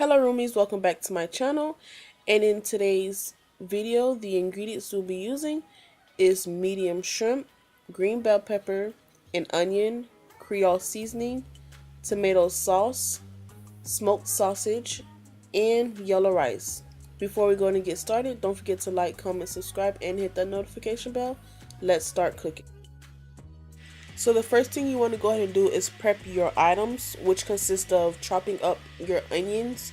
Hello roomies, welcome back to my channel, and in today's video the ingredients we'll be using is medium shrimp, green bell pepper, an onion, Creole seasoning, tomato sauce, smoked sausage, and yellow rice. Before we go and get started, don't forget to like, comment, subscribe, and hit that notification bell. Let's start cooking. So the first thing you want to go ahead and do is prep your items, which consist of chopping up your onions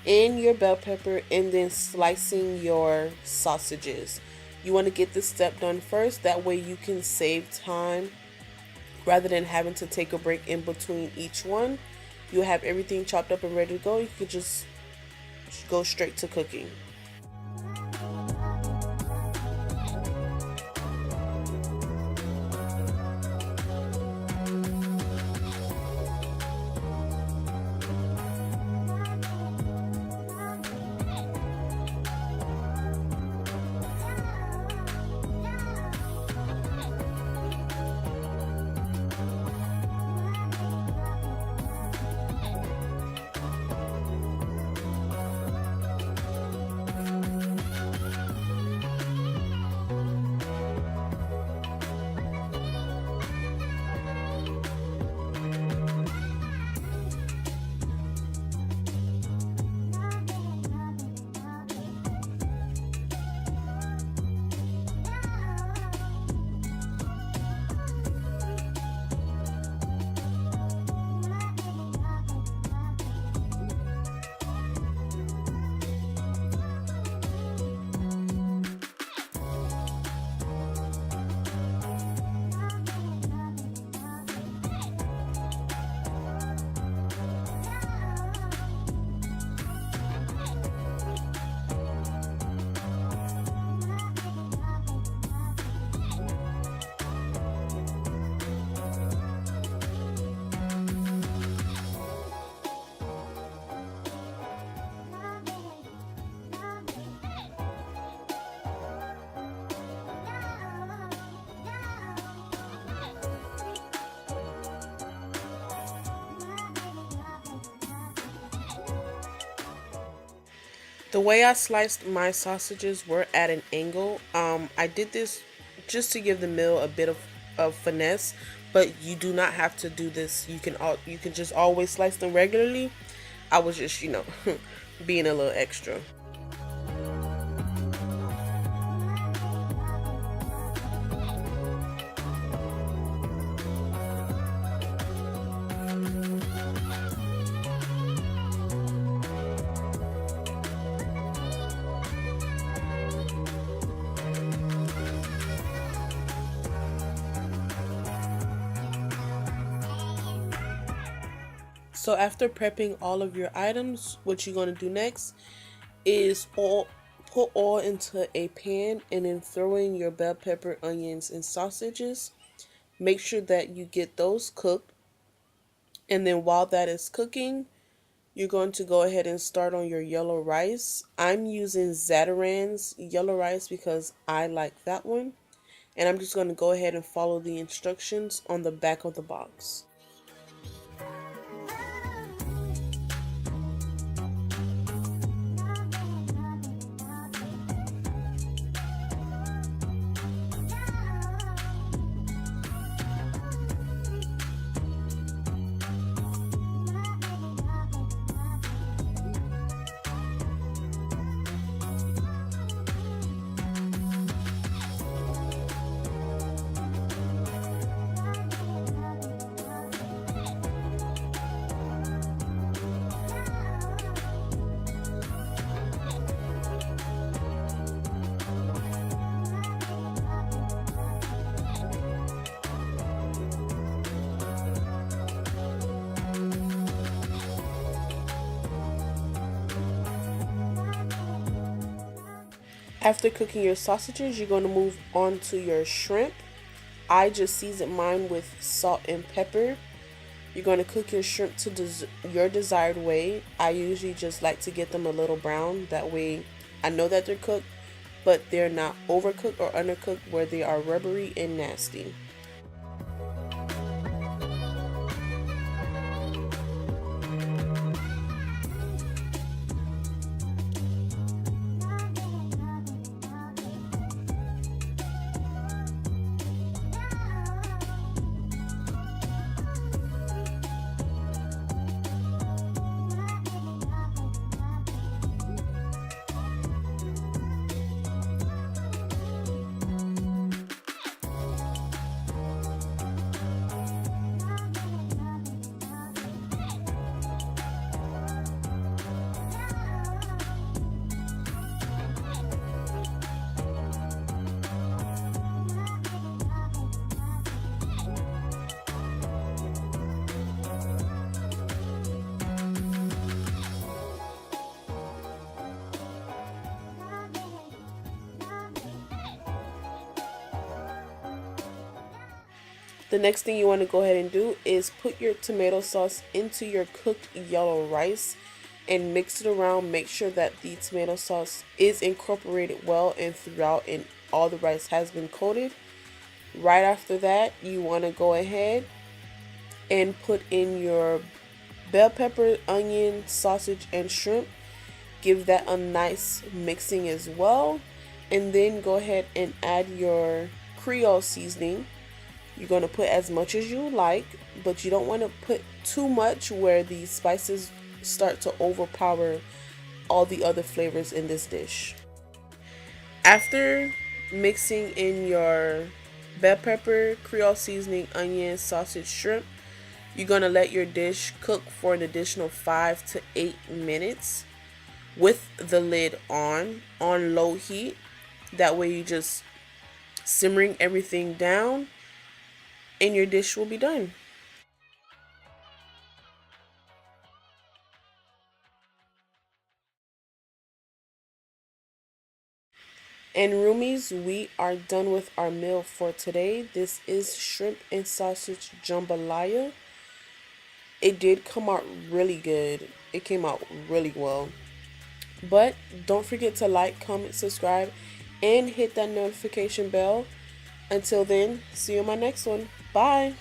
and your bell pepper and then slicing your sausages. You want to get this step done first, that way you can save time rather than having to take a break in between each one. You have everything chopped up and ready to go. You can just go straight to cooking. The way I sliced my sausages were at an angle. I did this just to give the meal a bit of finesse, but you do not have to do this. You can just always slice them regularly. I was just, being a little extra. So after prepping all of your items, what you're going to do next is put oil into a pan and then throw in your bell pepper, onions, and sausages. Make sure that you get those cooked. And then while that is cooking, you're going to go ahead and start on your yellow rice. I'm using Zatarain's yellow rice because I like that one. And I'm just going to go ahead and follow the instructions on the back of the box. After cooking your sausages, you're going to move on to your shrimp. I just seasoned mine with salt and pepper. You're going to cook your shrimp to your desired way. I usually just like to get them a little brown. That way I know that they're cooked, but they're not overcooked or undercooked where they are rubbery and nasty. The next thing you want to go ahead and do is put your tomato sauce into your cooked yellow rice and mix it around. Make sure that the tomato sauce is incorporated well and throughout and all the rice has been coated. Right after that, you want to go ahead and put in your bell pepper, onion, sausage, and shrimp. Give that a nice mixing as well. And then go ahead and add your Creole seasoning. You're going to put as much as you like, but you don't want to put too much where the spices start to overpower all the other flavors in this dish. After mixing in your bell pepper, Creole seasoning, onion, sausage, shrimp, you're going to let your dish cook for an additional 5 to 8 minutes with the lid on low heat. That way you just simmering everything down and your dish will be done. And roomies, we are done with our meal for today. This is shrimp and sausage jambalaya. It did come out really good. It came out really well. But don't forget to like, comment, subscribe, and hit that notification bell. Until then, see you in my next one. Bye.